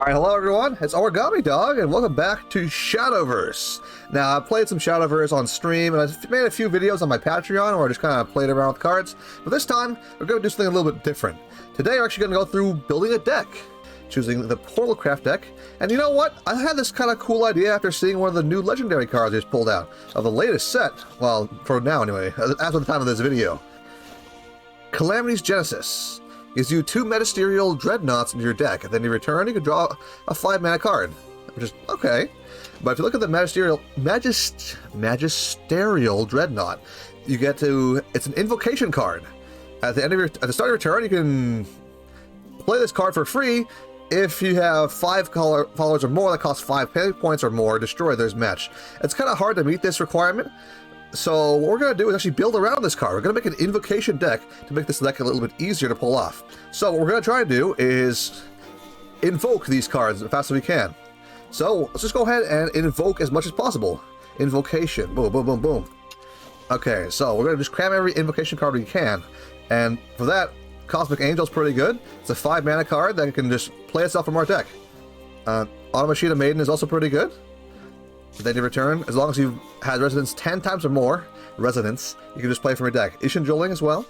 Alright, hello everyone, it's Origami Dog, and welcome back to Shadowverse. Now, I've played some Shadowverse on stream, and I've made a few videos on my Patreon where I just kind of played around with cards, but this time, we're going to do something a little bit different. Today, we're actually going to go through building a deck, choosing the Portalcraft deck, and you know what? I had this kind of cool idea after seeing one of the new legendary cards I just pulled out, of the latest set, well, for now anyway, as of the time of this video. Calamity's Genesis. Gives you 2 Magisterial Dreadnoughts into your deck, and then you return, you can draw a 5-mana card, which is okay. But if you look at the Magisterial Dreadnought, you get to, it's an Invocation card. At the start of your turn, you can play this card for free. If you have 5 followers or more that cost 5 pay points or more, destroy those match. It's kind of hard to meet this requirement. So what we're going to do is actually build around this card. We're going to make an invocation deck to make this deck a little bit easier to pull off. So what we're going to try to do is invoke these cards as fast as we can. So let's just go ahead and invoke as much as possible. Invocation. Boom, boom, boom, boom. Okay, so we're going to just cram every invocation card we can. And for that, Cosmic Angel is pretty good. It's a 5-mana card that can just play itself from our deck. Automachina Maiden is also pretty good. Then you return, as long as you've had Resonance 10 times or more, you can just play from your deck. Ishinjuling as well.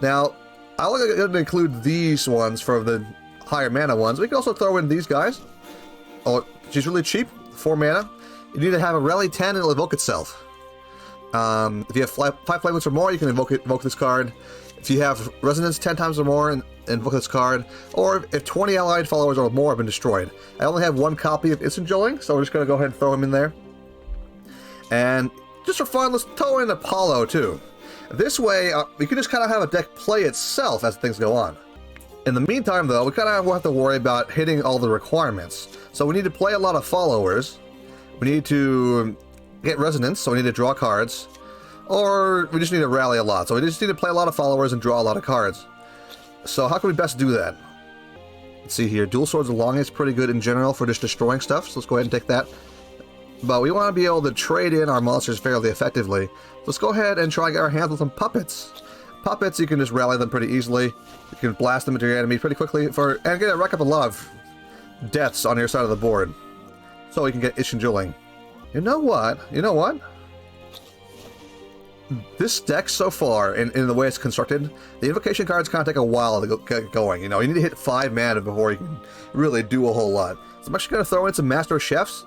Now, I'm going to include these ones for the higher mana ones. We can also throw in these guys. Oh, she's really cheap, 4 mana. You need to have a Rally 10 and it'll evoke itself. If you have 5 flamelets or more, you can invoke this card. If you have Resonance 10 times or more, and invoke this card. Or if 20 allied followers or more have been destroyed. I only have 1 copy of Ishinjuling, so we're just going to go ahead and throw him in there. And just for fun, let's throw in Apollo too. This way, we can just kind of have a deck play itself as things go on. In the meantime, though, we kind of have to worry about hitting all the requirements. So we need to play a lot of followers. We need to get resonance, so we need to draw cards. Or we just need to rally a lot. So we just need to play a lot of followers and draw a lot of cards. So how can we best do that? Let's see here. Dual Swords of Longing is pretty good in general for just destroying stuff. So let's go ahead and take that. But we want to be able to trade in our monsters fairly effectively. Let's go ahead and try and get our hands on some puppets. Puppets, you can just rally them pretty easily. You can blast them into your enemy pretty quickly and get a rack up a lot of deaths on your side of the board. So we can get Ishinjuling. You know what? This deck so far, in the way it's constructed, the invocation cards kind of take a while to get going. You know, you need to hit 5 mana before you can really do a whole lot. So I'm actually going to throw in some Master Chefs,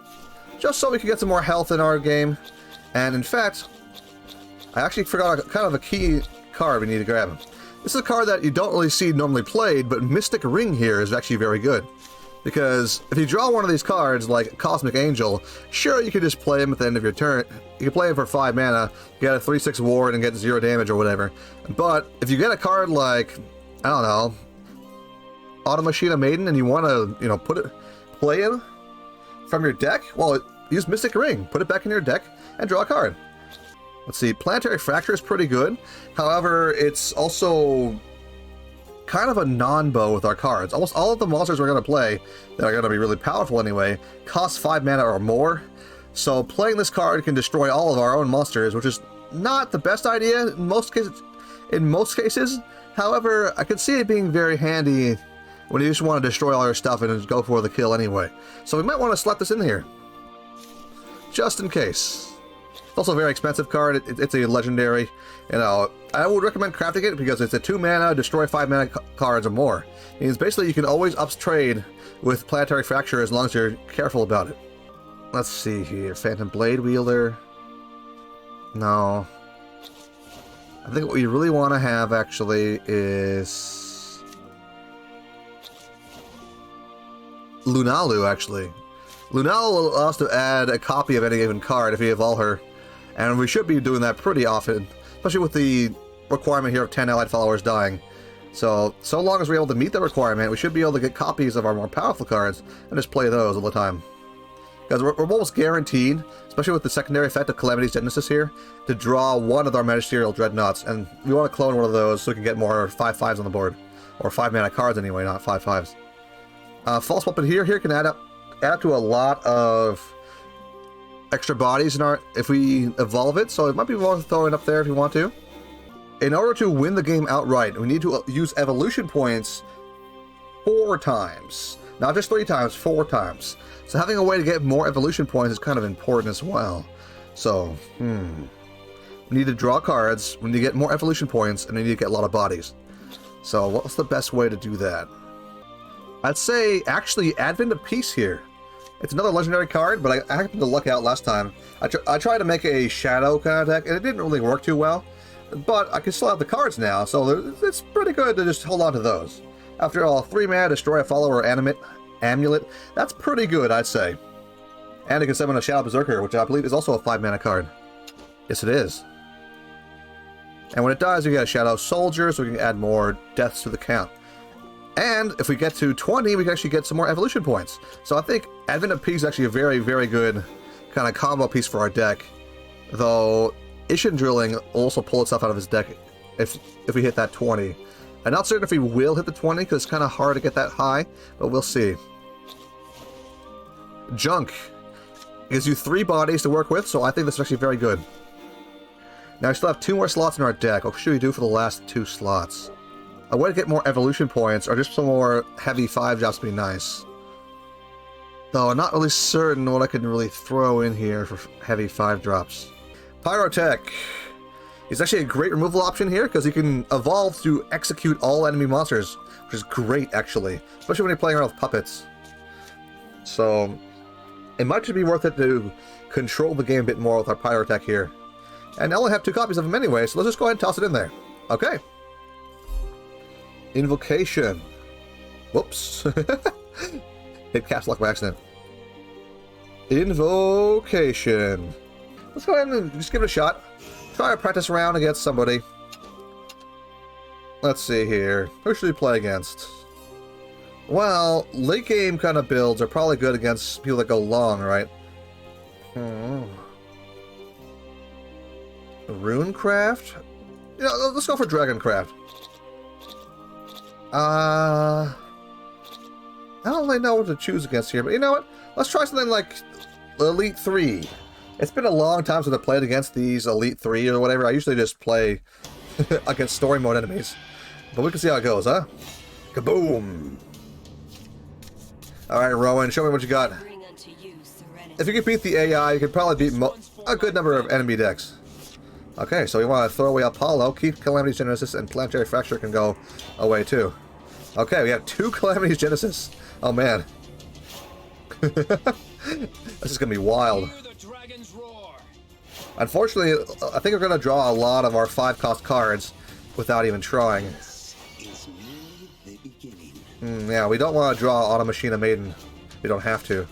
just so we can get some more health in our game. And in fact, I actually forgot kind of a key card we need to grab. This is a card that you don't really see normally played, but Mystic Ring here is actually very good. Because if you draw one of these cards, like Cosmic Angel, sure, you can just play him at the end of your turn. You can play him for 5 mana, get a 3/6 ward, and get 0 damage or whatever. But if you get a card like, I don't know, Automachina Maiden, and you want to, you know, play him from your deck, well, use Mystic Ring, put it back in your deck, and draw a card. Let's see, Planetary Fracture is pretty good. However, it's also kind of a non-bow with our cards. Almost all of the monsters we're going to play, that are going to be really powerful anyway, cost 5 mana or more. So playing this card can destroy all of our own monsters, which is not the best idea in most cases. However, I can see it being very handy when you just want to destroy all your stuff and just go for the kill anyway. So we might want to slap this in here, just in case. It's also a very expensive card. It's a legendary. You know, I would recommend crafting it because it's a 2 mana, destroy 5 mana cards or more. It means basically you can always trade with Planetary Fracture as long as you're careful about it. Let's see here. Phantom Blade Wielder. No. I think what we really want to have actually is Lunalu, actually. Lunalu will allow us to add a copy of any given card if we evolve her. And we should be doing that pretty often, especially with the requirement here of 10 allied followers dying. So long as we're able to meet the requirement, we should be able to get copies of our more powerful cards and just play those all the time. Because we're almost guaranteed, especially with the secondary effect of Calamity's Genesis here, to draw one of our Magisterial Dreadnoughts. And we want to clone one of those so we can get more 5/5s on the board. Or 5 mana cards anyway, not 5/5s. False Weapon here can add up to a lot of extra bodies in if we evolve it, so it might be worth throwing up there if you want to. In order to win the game outright, we need to use evolution points 4 times. Not just 3 times, 4 times. So having a way to get more evolution points is kind of important as well. So, we need to draw cards, we need to get more evolution points, and we need to get a lot of bodies. So what's the best way to do that? I'd say, actually, Advent of Peace here. It's another legendary card, but I happened to luck out last time. I tried to make a shadow kind of deck, and it didn't really work too well. But I can still have the cards now, so it's pretty good to just hold on to those. After all, 3 mana, destroy a follower or amulet. That's pretty good, I'd say. And it can summon a Shadow Berserker, which I believe is also a 5 mana card. Yes, it is. And when it dies, we get a Shadow Soldier, so we can add more deaths to the count. And if we get to 20, we can actually get some more evolution points. So I think Advent of Peace is actually a very, very good kind of combo piece for our deck. Though Ishin Drilling will also pull itself out of his deck if we hit that 20. I'm not certain if we will hit the 20 because it's kind of hard to get that high, but we'll see. Junk gives you 3 bodies to work with, so I think this is actually very good. Now we still have 2 more slots in our deck. What should we do for the last 2 slots? A way to get more evolution points or just some more heavy 5 drops would be nice. Though I'm not really certain what I can really throw in here for heavy 5 drops. Pyrotech. He's actually a great removal option here because he can evolve to execute all enemy monsters, which is great actually, especially when you're playing around with puppets. So it might just be worth it to control the game a bit more with our Pyrotech here. And I only have 2 copies of him anyway, so let's just go ahead and toss it in there. Okay. Invocation. Whoops. Hit caps lock by accident. Invocation. Let's go ahead and just give it a shot. Try a practice round against somebody. Let's see here. Who should we play against? Well, late game kind of builds are probably good against people that go long, right? Runecraft? Yeah, let's go for Dragoncraft. I don't really know what to choose against here, but you know what? Let's try something like Elite 3. It's been a long time since I played against these Elite 3 or whatever. I usually just play against story mode enemies. But we can see how it goes, huh? Kaboom! Alright, Rowan, show me what you got. If you can beat the AI, you can probably beat a good number of enemy decks. Okay, so we want to throw away Apollo, keep Calamity's Genesis, and Planetary Fracture can go away too. Okay, we have 2 Calamity's Genesis. Oh man. This is going to be wild. Unfortunately, I think we're going to draw a lot of our 5-cost cards without even trying. Yeah, we don't want to draw Automachina Maiden. We don't have to.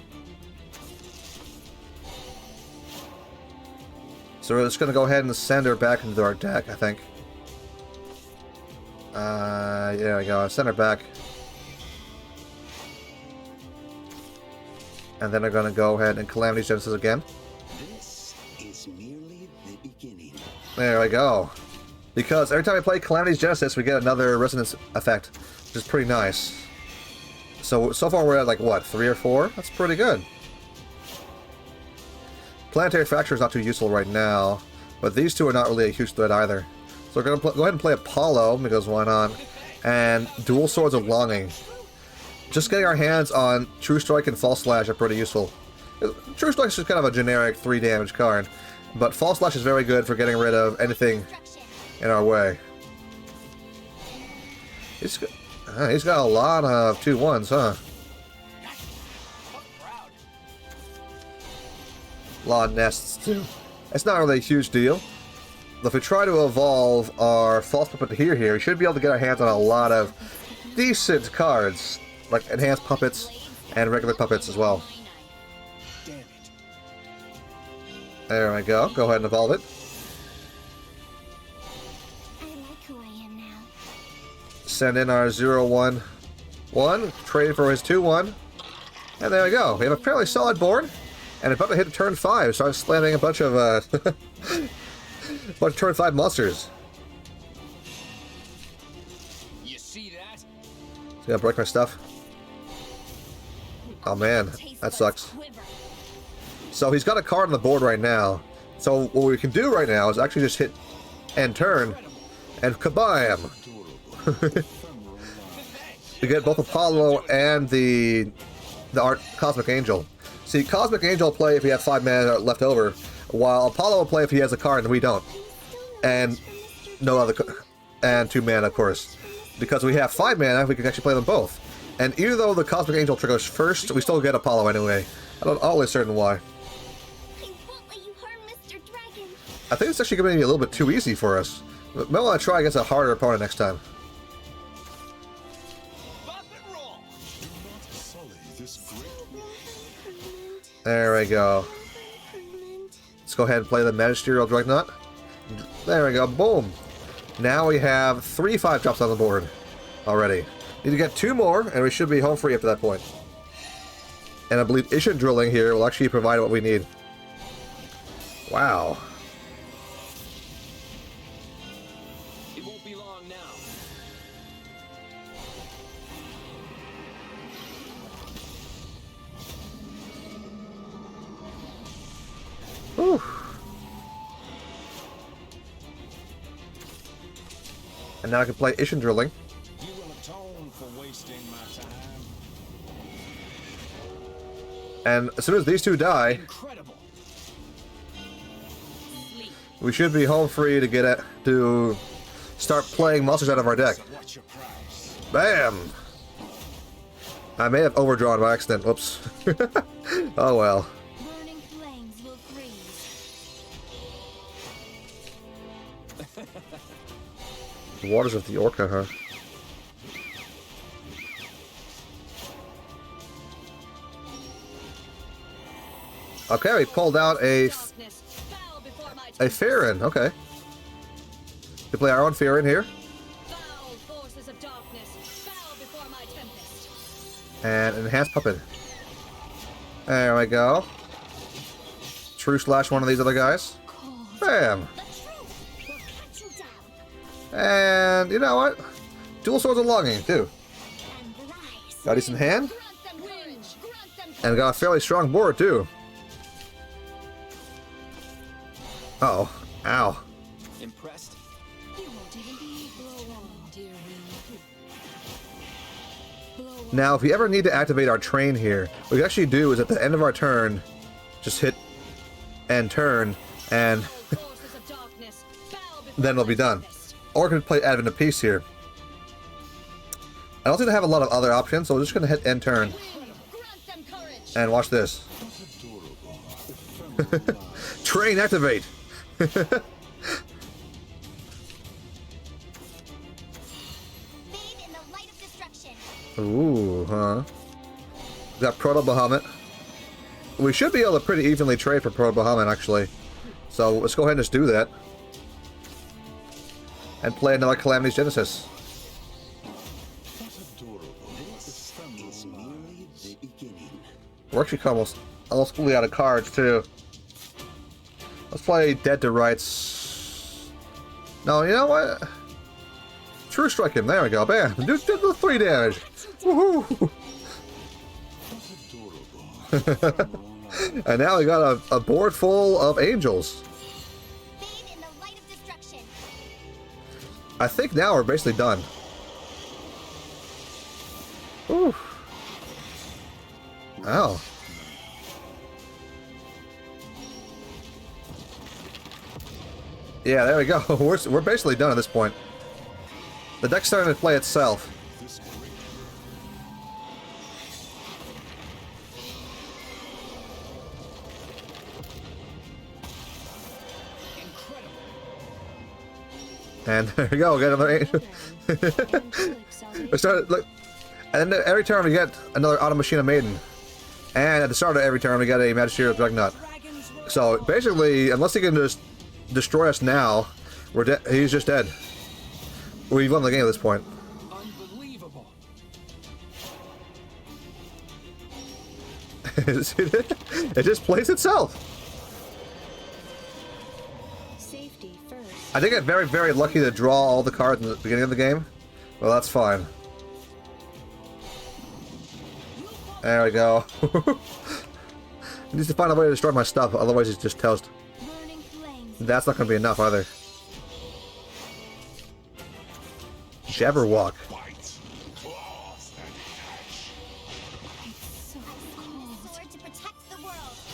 So we're just going to go ahead and send her back into our deck, I think. There we go. Send her back. And then we're going to go ahead and Calamity's Genesis again. This is merely the beginning. There we go. Because every time we play Calamity's Genesis, we get another resonance effect, which is pretty nice. So far we're at like, what, 3 or 4? That's pretty good. Planetary Fracture is not too useful right now, but these 2 are not really a huge threat either. So we're going to go ahead and play Apollo, because why not? And Dual Swords of Longing. Just getting our hands on True Strike and False Slash are pretty useful. True Strike is just kind of a generic 3 damage card, but False Slash is very good for getting rid of anything in our way. He's got a lot of 2/1s, huh? A lot of nests, too. It's not really a huge deal. But if we try to evolve our False Puppet here, we should be able to get our hands on a lot of decent cards, like Enhanced Puppets and regular puppets as well. There we go. Go ahead and evolve it. Send in our 0/1/1, trade for his 2/1, and there we go. We have a fairly solid board, and about to hit turn 5. Start slamming a bunch of turn 5 monsters. You see that? He's gonna break my stuff. Oh man, that sucks. So he's got a card on the board right now. So what we can do right now is actually just hit end turn and kabam! You get both Apollo and the Cosmic Angel. See, Cosmic Angel will play if he has 5 mana left over, while Apollo will play if he has a card and we don't. And no other, and 2 mana, of course. Because we have 5 mana, we can actually play them both. And even though the Cosmic Angel triggers first, we still get Apollo anyway. I'm not always certain why. I think it's actually going to be a little bit too easy for us. But might want to try against a harder opponent next time. There we go. Let's go ahead and play the Magisterial Dreadnought. There we go. Boom. Now we have 3 5-drops on the board already. Need to get 2 more, and we should be home free up to that point. And I believe Issue Drilling here will actually provide what we need. Wow. It won't be long now. Whew. And now I can play Issue Drilling. You will atone for wasting my time. And as soon as these 2 die, Incredible. we should be home free to get it to start playing monsters out of our deck. What's your price? Bam! I may have overdrawn by accident. Whoops. Oh well. Burning flames will freeze. The waters of the Orca, huh? Okay, we pulled out a Farron. Okay. We play our own Farron here. And Enhanced Puppet. There we go. True Slash one of these other guys. Bam! And you know what? Dual Swords of Longing, too. Got a decent hand. And got a fairly strong board, too. Uh-oh. Ow. Impressed? Now, if we ever need to activate our train here, what we actually do is at the end of our turn, just hit end turn, and then it'll be done. Or we can play Advent of Peace here. I don't think they have a lot of other options, so we're just going to hit end turn. And watch this. Train activate! Ooh, huh? Got Proto Bahamut. We should be able to pretty evenly trade for Proto Bahamut, actually. So let's go ahead and just do that. And play another Calamity's Genesis. This is merely the beginning. We're actually almost fully out of cards, too. Let's play Dead to Rights. No, you know what? True Strike him. There we go. Bam. Do the 3 damage. Woohoo! And now we got a board full of angels. I think now we're basically done. Ooh. Ow. Yeah, there we go. We're basically done at this point. The deck's starting to play itself. And there we go, we got another angel. We started, look, and then every turn we get another Automachina Maiden. And at the start of every turn we get a Magisterial Dreadnought. So basically, unless he can just destroy us now, we're dead. He's just dead. We've won the game at this point. Unbelievable. It just plays itself. Safety first. I think I'm very, very lucky to draw all the cards in the beginning of the game. Well, that's fine. There we go. He needs to find a way to destroy my stuff, otherwise he's just toast. That's not going to be enough either. Jabberwock.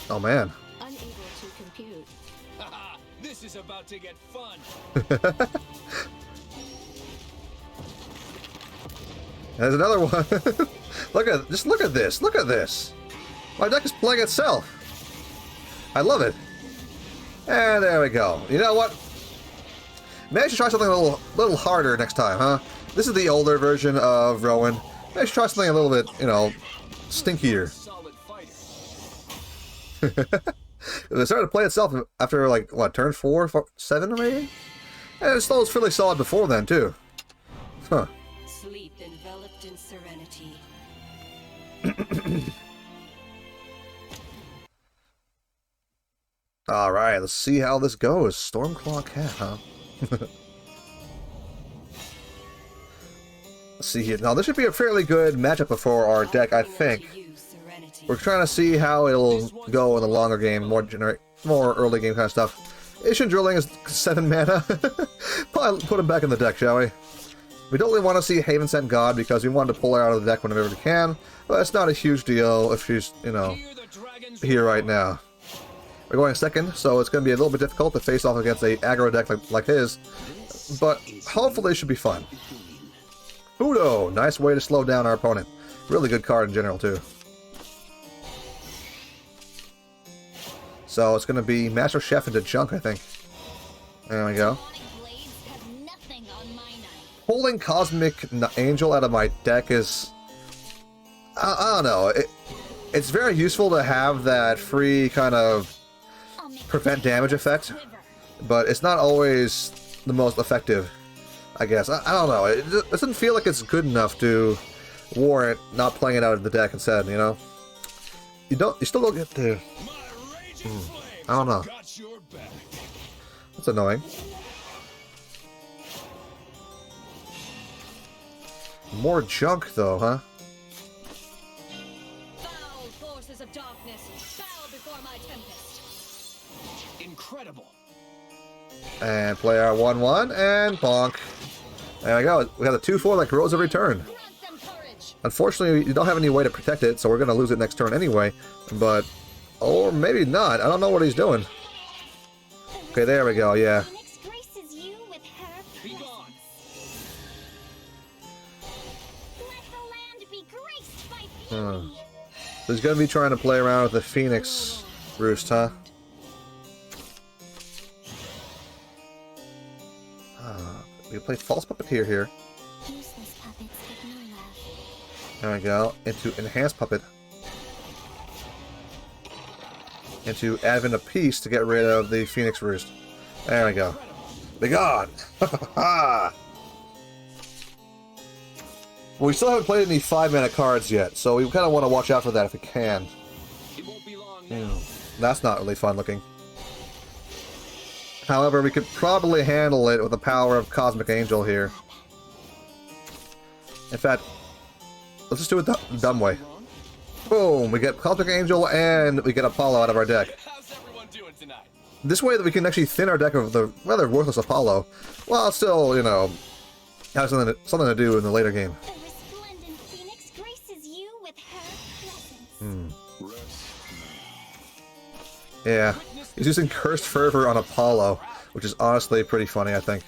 Oh man. Unable to compute. Haha, this is about to get fun. There's another one. Look at this. Look at this. My deck is playing itself. I love it. And there we go. You know what? Maybe I should try something a little harder next time, huh? This is the older version of Rowan. Maybe I should try something a little bit, you know, stinkier. Solid fighter. It started to play itself after, like, what, turn 4, 7 maybe? And it still was fairly solid before then, too. Huh. Sleep enveloped in serenity. Alright, let's see how this goes. Stormclaw Cat, huh? Let's see here. Now, this should be a fairly good matchup for our deck, I think. We're trying to see how it'll go in the longer game, more early game kind of stuff. Ishin Drilling is 7 mana. Probably put him back in the deck, shall we? We don't really want to see Haven Sent God because we wanted to pull her out of the deck whenever we can. But it's not a huge deal if she's, you know, here right now. We're going second, so it's going to be a little bit difficult to face off against a aggro deck like his. But hopefully it should be fun. Udo! Nice way to slow down our opponent. Really good card in general, too. So it's going to be Master Chef into Junk, I think. There we go. Pulling Cosmic Angel out of my deck is... I don't know. It's very useful to have that free kind of prevent damage effect, but it's not always the most effective, I guess. I don't know. It doesn't feel like it's good enough to warrant not playing it out of the deck instead, you know? You still don't get to... I don't know. That's annoying. More junk, though, huh? Foul forces of darkness, bow before my tempest. Incredible. And play our 1/1 and bonk. There we go. We have a 2/4 like Rose of Return. Unfortunately, you don't have any way to protect it, so we're gonna lose it next turn anyway. But, or maybe not. I don't know what he's doing. Okay, there we go. Yeah. Be gone. So he's gonna be trying to play around with the Phoenix Roost, huh? We can play False Puppeteer here. There we go. Into Enhanced Puppet. Into Advent of Peace to get rid of the Phoenix Roost. There we go. Be gone! We still haven't played any 5-mana cards yet, so we kind of want to watch out for that if we can. It won't be long now. That's not really fun looking. However, we could probably handle it with the power of Cosmic Angel here. In fact, let's just do it the dumb way. Boom! We get Cosmic Angel and we get Apollo out of our deck. How's everyone doing tonight? This way that we can actually thin our deck of the rather worthless Apollo, while still, you know, have something to do in the later game. The resplendent Phoenix graces you with her presence. Yeah, he's using Cursed Fervor on Apollo, which is honestly pretty funny, I think.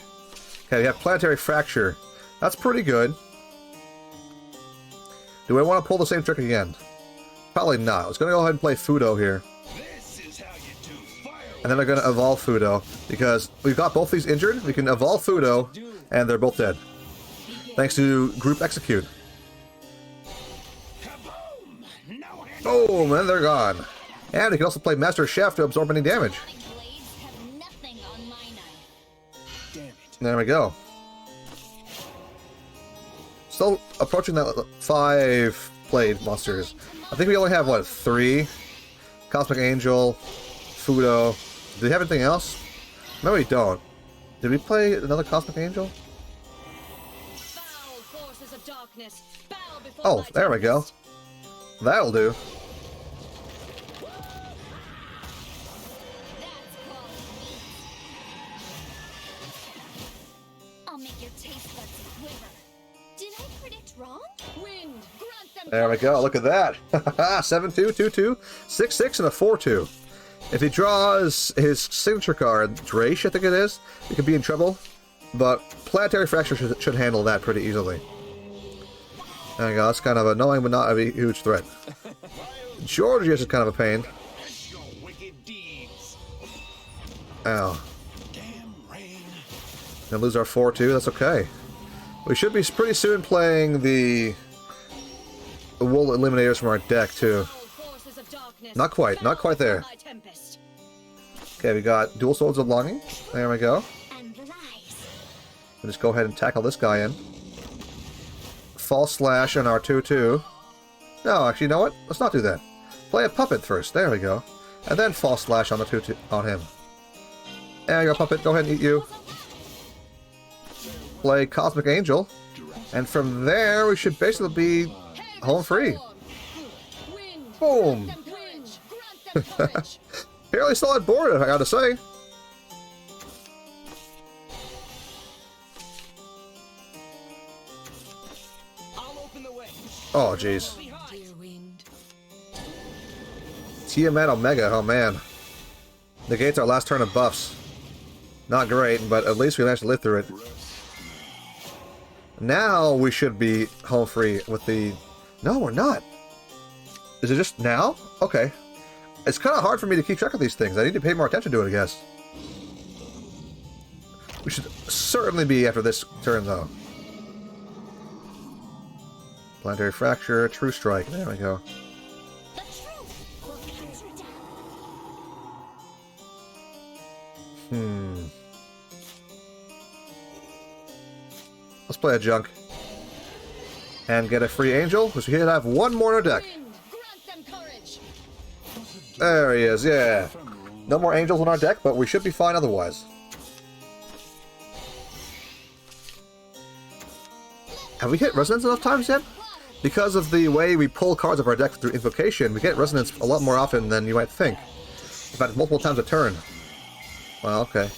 Okay, we have Planetary Fracture. That's pretty good. Do I want to pull the same trick again? Probably not. Let's go ahead and play Fudo here. This is how you do fire. And then I'm going to evolve Fudo, because we've got both these injured. We can evolve Fudo, and they're both dead. Thanks to Group Execute. Kaboom! No hand. Boom, and they're gone. And we can also play Master Chef to absorb any damage. Blades have nothing on my knife. Damn it. There we go. Still approaching that 5 played monsters. I think we only have, what, 3? Cosmic Angel, Fudo. Do we have anything else? No, we don't. Did we play another Cosmic Angel? Foul forces of darkness, bow before Oh, my there we go. tempest. That'll do. That's called meat. I'll make your taste buds quiver. Did I predict wrong? Wind, grant them There we go. Look at that. 7-2, 2-2, 6-6, and a 4-2. If he draws his signature card, Drache, I think it is, he could be in trouble. But Planetary Fracture should handle that pretty easily. There we go. That's kind of annoying, but not a huge threat. Georgius is kind of a pain. Ow. Gonna lose our 4-2. That's okay. We should be pretty soon playing the Wool Eliminators from our deck, too. Not quite. Not quite there. Okay, we got Dual Swords of Longing. There we go. We'll just go ahead and tackle this guy in. False Slash on our 2-2. No, actually, you know what? Let's not do that. Play a Puppet first. There we go. And then False Slash on the 2-2 on him. There you go, Puppet. Go ahead and eat you. Play Cosmic Angel. And from there, we should basically be home free. Boom. Fairly solid board, I gotta say. Oh, jeez. Tiamat Omega, oh man. Negates our last turn of buffs. Not great, but at least we managed to live through it. Now we should be home free with the... No, we're not. Is it just now? Okay. It's kind of hard for me to keep track of these things. I need to pay more attention to it, I guess. We should certainly be after this turn, though. Planetary Fracture, True Strike. There we go. Let's play a junk. And get a free angel, because we have one more in our deck. There he is, yeah. No more angels in our deck, but we should be fine otherwise. Have we hit Resonance enough times yet? Because of the way we pull cards of our deck through Invocation, we get Resonance a lot more often than you might think. In fact, multiple times a turn. Well, okay.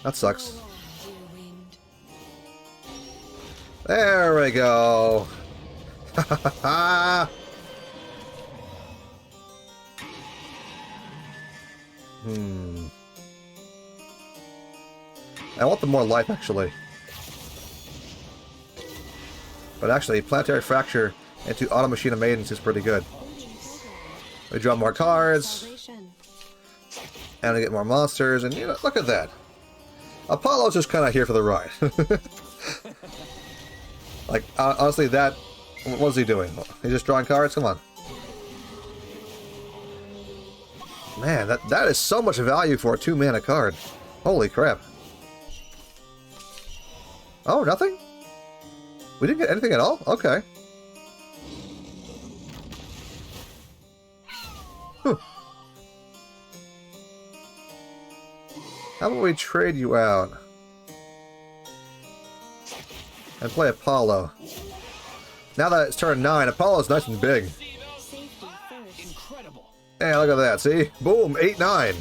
That sucks. There we go. I want the more life, actually. But actually, Planetary Fracture into Auto Machine of Maidens is pretty good. We draw more cards. And we get more monsters, and you know, look at that. Apollo's just kind of here for the ride. Like, honestly, that... What is he doing? He's just drawing cards? Come on. Man, that is so much value for a 2-mana card. Holy crap. Oh, nothing? We didn't get anything at all? Okay. Huh. How about we trade you out? And play Apollo. Now that it's turn 9, Apollo's nice and big. Hey, look at that, see? Boom, 8-9.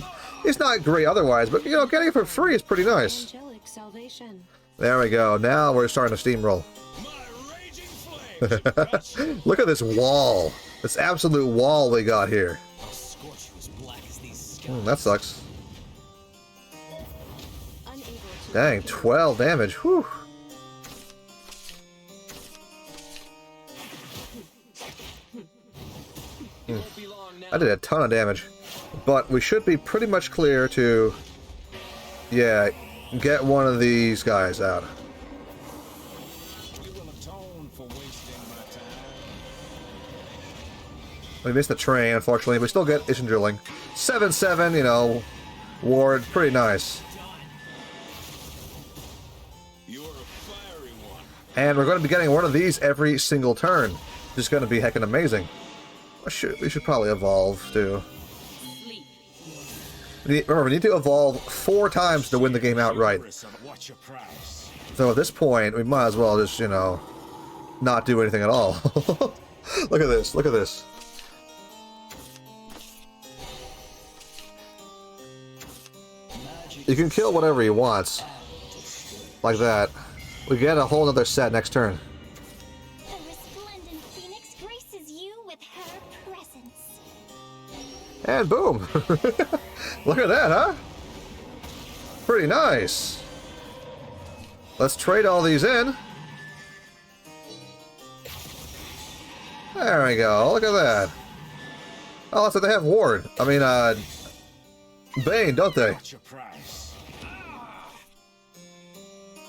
It's not great otherwise, but, you know, getting it for free is pretty nice. There we go. Now we're starting to steamroll. Look at this wall. This absolute wall we got here. That sucks. Dang, 12 damage. Whew. I did a ton of damage. But we should be pretty much clear to... Yeah, get one of these guys out. We missed the train, unfortunately. We still get Ishin Drilling. 7-7, you know, ward, pretty nice. And we're going to be getting one of these every single turn. Which is going to be heckin' amazing. We should probably evolve, too. Remember, we need to evolve 4 times to win the game outright. So at this point, we might as well just, you know, not do anything at all. Look at this, look at this. You can kill whatever he wants. Like that. We get a whole other set next turn. The resplendent phoenix And boom. Look at that, huh? Pretty nice. Let's trade all these in. There we go. Look at that. Oh, so they have Ward. I mean, Bane, don't they? What's your price?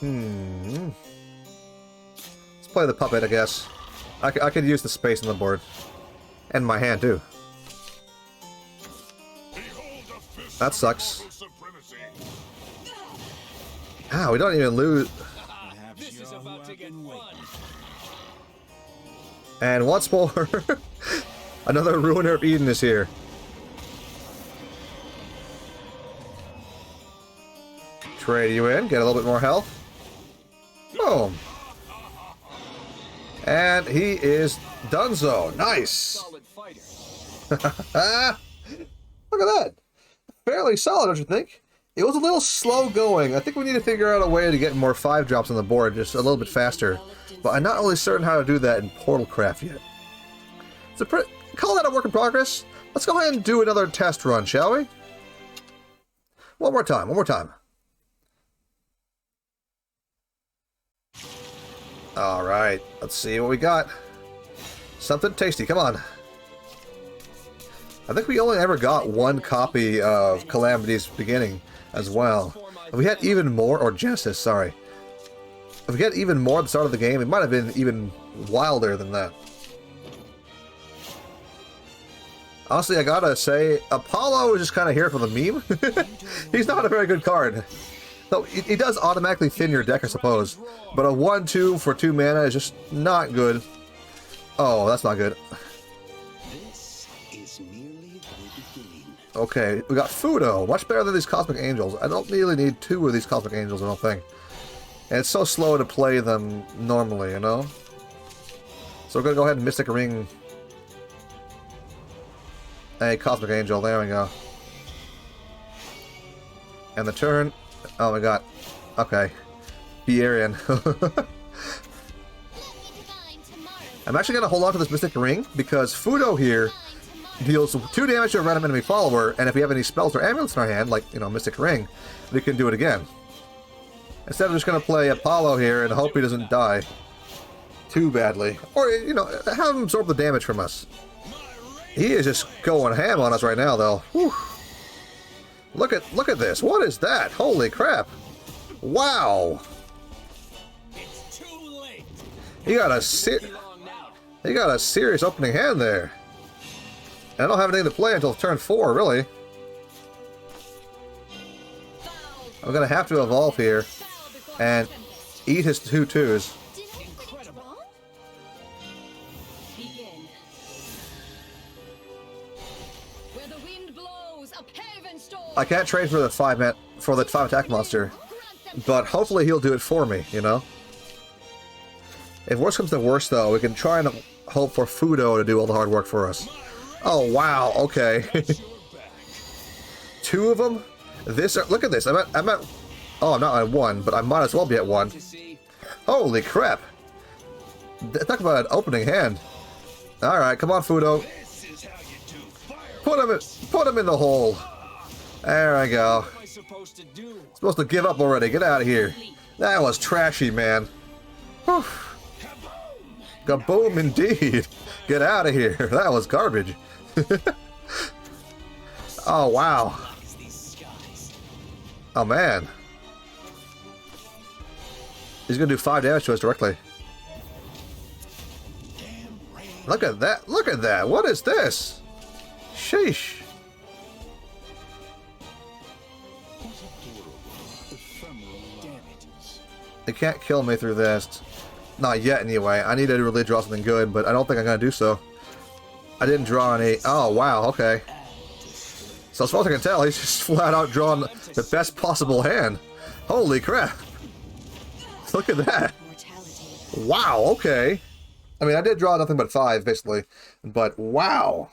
Let's play the puppet, I guess. I could use the space on the board. And my hand, too. That sucks. Ah, we don't even lose. This is about to get fun. And once more, another Ruiner of Eden is here. Trade you in, get a little bit more health. Boom. And he is donezo. Nice. Solid fighter. Look at that. Fairly solid, don't you think? It was a little slow going. I think we need to figure out a way to get more 5-drops on the board just a little bit faster. But I'm not really certain how to do that in Portalcraft yet. So call that a work in progress. Let's go ahead and do another test run, shall we? One more time, one more time. Alright, let's see what we got. Something tasty, come on. I think we only ever got one copy of Calamity's Beginning as well. If we had even more, or Genesis, sorry. If we had even more at the start of the game, it might have been even wilder than that. Honestly, I gotta say, Apollo is just kind of here for the meme. He's not a very good card. So he does automatically thin your deck, I suppose. But a 1-2 for 2 mana is just not good. Oh, that's not good. This is merely the beginning. Okay, we got Fudo. Much better than these Cosmic Angels. I don't really need 2 of these Cosmic Angels, I don't think. And it's so slow to play them normally, you know? So we're gonna go ahead and Mystic Ring a Cosmic Angel. There we go. And the turn. Oh my god. Okay. Bearian. I'm actually going to hold on to this Mystic Ring because Fudo here deals 2 damage to a random enemy follower, and if we have any spells or amulets in our hand, like, you know, Mystic Ring, we can do it again. Instead of just going to play Apollo here and hope he doesn't die too badly. Or, you know, have him absorb the damage from us. He is just going ham on us right now, though. Whew. Look at this. What is that? Holy crap. Wow. It's too late. He got a serious opening hand there. And I don't have anything to play until turn 4, really. I'm going to have to evolve here and eat his 2/2s. I can't trade for the 5 attack monster, but hopefully he'll do it for me, you know? If worse comes to worse, though, we can try and hope for Fudo to do all the hard work for us. Oh, wow, okay. 2 of them? Look at this, I'm at... Oh, I'm not at 1, but I might as well be at 1. Holy crap. Talk about an opening hand. Alright, come on, Fudo. Put him in the hole. There I go. What am I supposed to do? Supposed to give up already. Get out of here. That was trashy, man. Whew. Kaboom indeed. Get out of here. That was garbage. Oh, wow. Oh, man. He's going to do 5 damage to us directly. Look at that. Look at that. What is this? Sheesh. They can't kill me through this. Not yet, anyway. I need to really draw something good, but I don't think I'm going to do so. I didn't draw any... Oh, wow, okay. So as far as I can tell, he's just flat out drawn the best possible hand. Holy crap. Look at that. Wow, okay. I mean, I did draw nothing but 5, basically. But, wow.